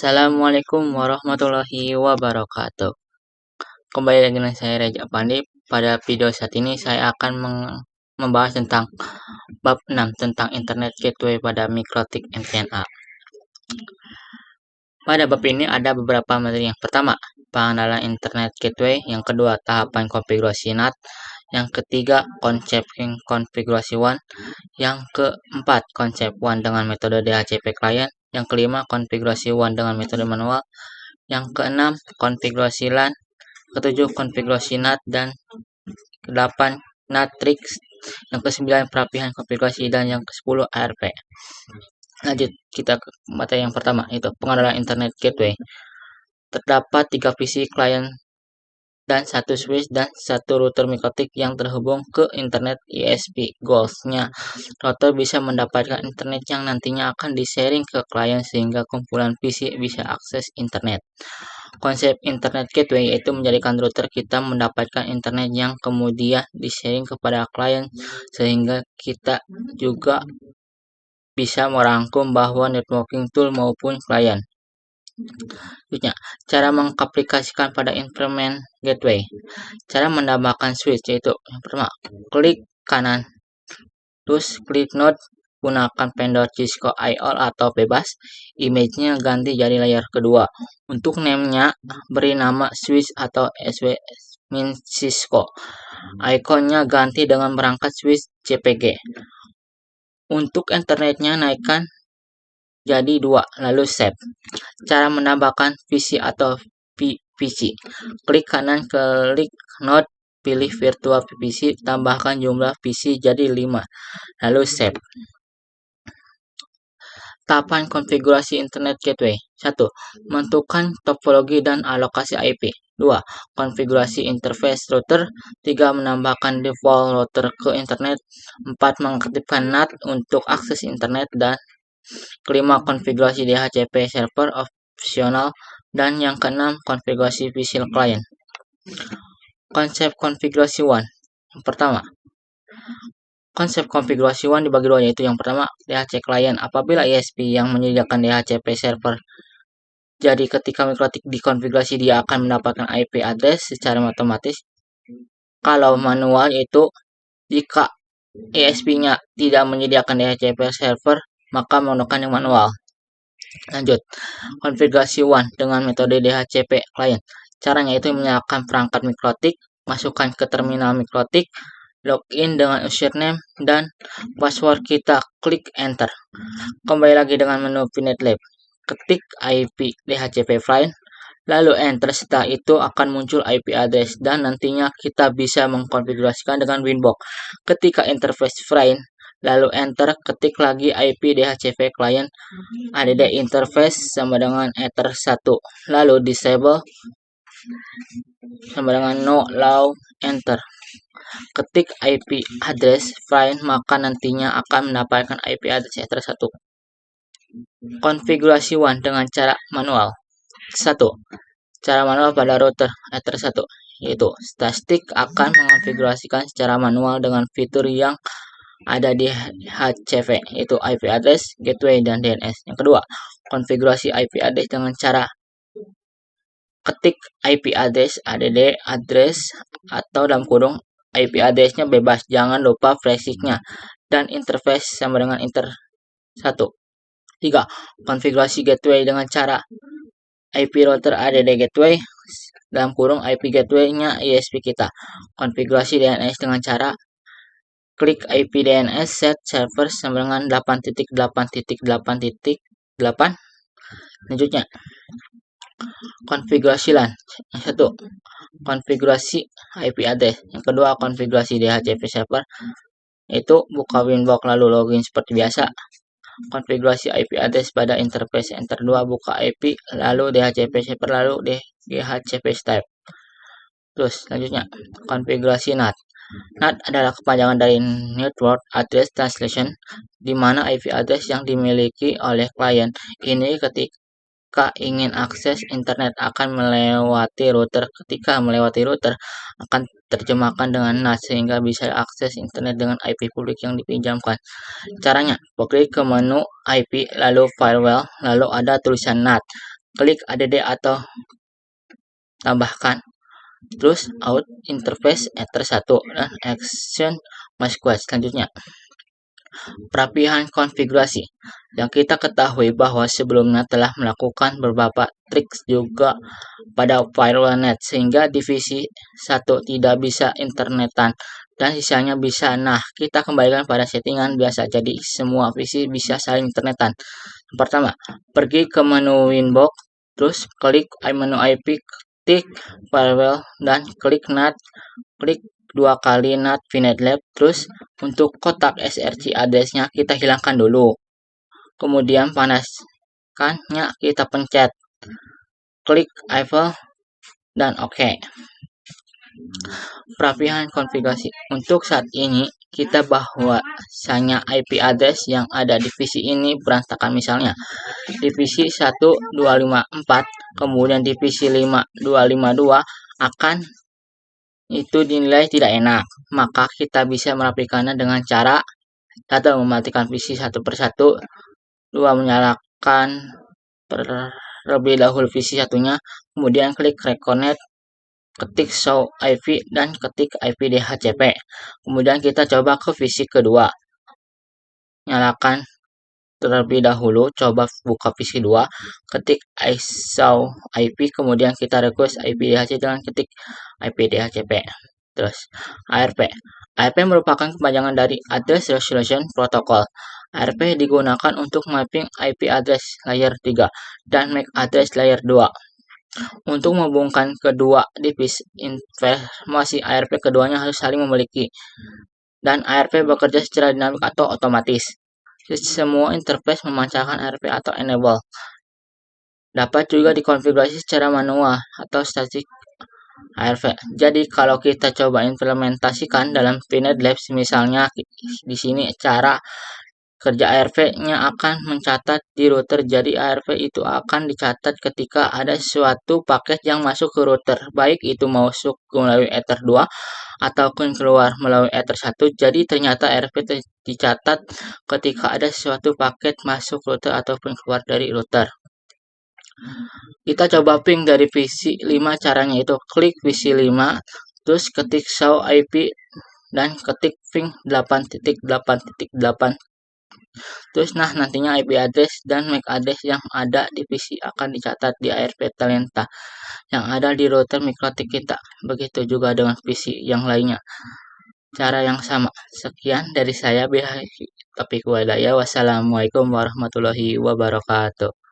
Assalamualaikum warahmatullahi wabarakatuh. Kembali lagi dengan saya Reza Pandi. Pada video saat ini saya akan membahas tentang bab 6 tentang Internet Gateway pada Mikrotik MTNA. Pada bab ini ada beberapa materi. Yang pertama, pengenalan Internet Gateway. Yang kedua, tahapan konfigurasi NAT. Yang ketiga, konsep konfigurasi WAN. Yang keempat, konsep WAN dengan metode DHCP client. Yang kelima, konfigurasi WAN dengan metode manual. Yang keenam, konfigurasi LAN. Ketujuh, konfigurasi NAT. Dan ke-8, NATRIX. Yang ke-9, perapihan konfigurasi. Dan yang ke-10, ARP. Lanjut, kita ke materi yang pertama, yaitu pengenalan Internet Gateway. Terdapat 3 PC client dan 1 switch dan 1 router mikrotik yang terhubung ke internet ISP. Goalsnya, router bisa mendapatkan internet yang nantinya akan di-sharing ke klien sehingga kumpulan PC bisa akses internet. Konsep Internet Gateway yaitu menjadikan router kita mendapatkan internet yang kemudian di-sharing kepada klien sehingga kita juga bisa merangkum bahwa networking tool maupun klien. Selanjutnya, cara mengaplikasikan pada instrumen gateway. Cara menambahkan switch yaitu yang pertama, klik kanan, terus klik node, gunakan vendor Cisco IOL atau bebas. Image-nya ganti jadi layar kedua. Untuk name-nya beri nama switch atau SW Cisco. Ikonnya ganti dengan perangkat switch JPG. Untuk internetnya naikkan jadi 2, lalu save. Cara menambahkan PC atau PC. Klik kanan, klik node, pilih virtual PC, tambahkan jumlah PC jadi 5, lalu save. Tahapan konfigurasi Internet Gateway. 1. Menentukan topologi dan alokasi IP. 2. Konfigurasi interface router. 3. Menambahkan default router ke internet. 4. Mengaktifkan NAT untuk akses internet. Dan kelima, konfigurasi DHCP server opsional. Dan yang keenam, konfigurasi visual client. Konsep konfigurasi WAN. Yang pertama, konsep konfigurasi WAN dibagi dua, yaitu yang pertama, DHCP client. Apabila ISP yang menyediakan DHCP server, jadi ketika mikrotik dikonfigurasi dia akan mendapatkan IP address secara otomatis. Kalau manual yaitu jika ISP-nya tidak menyediakan DHCP server, maka menggunakan yang manual. Lanjut, konfigurasi WAN dengan metode DHCP client. Caranya itu menyalakan perangkat mikrotik, masukkan ke terminal mikrotik, login dengan username dan password kita, klik enter. Kembali lagi dengan menu VNet Lab, ketik IP DHCP client, lalu enter. Setelah itu akan muncul IP address dan nantinya kita bisa mengkonfigurasikan dengan Winbox. Ketika interface client, lalu enter, ketik lagi IP DHCP client add interface sama dengan ether 1, lalu disable sama dengan no allow, enter. Ketik IP address client, maka nantinya akan mendapatkan IP address ether 1. Konfigurasi WAN dengan cara manual. 1. Cara manual pada router ether 1 yaitu static akan mengonfigurasikan secara manual dengan fitur yang ada di HCP, yaitu IP address, gateway, dan DNS. Yang kedua, konfigurasi IP address dengan cara ketik IP address, address, atau dalam kurung IP address-nya bebas, jangan lupa prefix-nya, dan interface sama dengan inter 1. 3. Konfigurasi gateway dengan cara IP router gateway, dalam kurung IP gateway-nya ISP kita. Konfigurasi DNS dengan cara klik IP DNS set server sama dengan 8.8.8.8. Lanjutnya, konfigurasi LAN. Yang 1, konfigurasi IP address. Yang kedua, konfigurasi DHCP server, itu buka Winbox lalu login seperti biasa. Konfigurasi IP address pada interface, enter 2, buka IP lalu DHCP server lalu DHCP type. Terus selanjutnya, konfigurasi NAT. NAT adalah kepanjangan dari Network Address Translation, di mana IP address yang dimiliki oleh klien ini ketika ingin akses internet akan melewati router. Ketika melewati router akan terjemahkan dengan NAT sehingga bisa akses internet dengan IP publik yang dipinjamkan. Caranya, klik ke menu IP lalu firewall, lalu ada tulisan NAT. klik add atau tambahkan, terus out interface enter 1 dan action MySQL. Selanjutnya, perapihan konfigurasi. Yang kita ketahui bahwa sebelumnya telah melakukan beberapa trik juga pada firewall.net sehingga divisi 1 tidak bisa internetan dan sisanya bisa. Nah, kita kembalikan pada settingan biasa, jadi semua visi bisa saling internetan. Yang pertama, pergi ke menu Winbox, terus klik menu IP, ketik firewall dan klik NAT, klik 2 kali NAT VNet Lab. Terus untuk kotak src address-nya kita hilangkan dulu, kemudian panaskannya kita pencet, klik enable dan OK. Perapihan konfigurasi. Untuk saat ini kita bahwasanya IP address yang ada di PC ini berantakan, misalnya divisi 1254 kemudian divisi 5252 akan itu dinilai tidak enak. Maka kita bisa merapikannya dengan cara 1. Mematikan PC satu persatu, 2. Menyalakan terlebih dahulu PC satunya, kemudian klik reconnect, ketik show IP dan ketik IP DHCP. Kemudian kita coba ke PC kedua, nyalakan terlebih dahulu, coba buka PC 2, ketik show IP, kemudian kita request IP DHCP dengan ketik IP DHCP. Terus ARP. ARP merupakan kepanjangan dari Address Resolution Protocol. ARP digunakan untuk mapping IP address layer 3 dan MAC address layer 2. Untuk menghubungkan kedua divisi informasi ARP keduanya harus saling memiliki, dan ARP bekerja secara dinamik atau otomatis. Semua interface memancarkan ARP atau enable. Dapat juga dikonfigurasi secara manual atau static ARP. Jadi kalau kita coba implementasikan dalam VNet Labs, misalnya di sini cara kerja ARP-nya akan mencatat di router. Jadi ARP itu akan dicatat ketika ada suatu paket yang masuk ke router, baik itu masuk melalui Ether 2 ataupun keluar melalui Ether 1. Jadi ternyata ARP dicatat ketika ada suatu paket masuk router ataupun keluar dari router. Kita coba ping dari PC 5. Caranya itu klik PC 5, terus ketik show IP dan ketik ping 8.8.8. Terus nantinya IP address dan MAC address yang ada di PC akan dicatat di ARP Talenta yang ada di router MikroTik kita. Begitu juga dengan PC yang lainnya, cara yang sama. Sekian dari saya, billahi taufiq wal hidayah. Wassalamualaikum warahmatullahi wabarakatuh.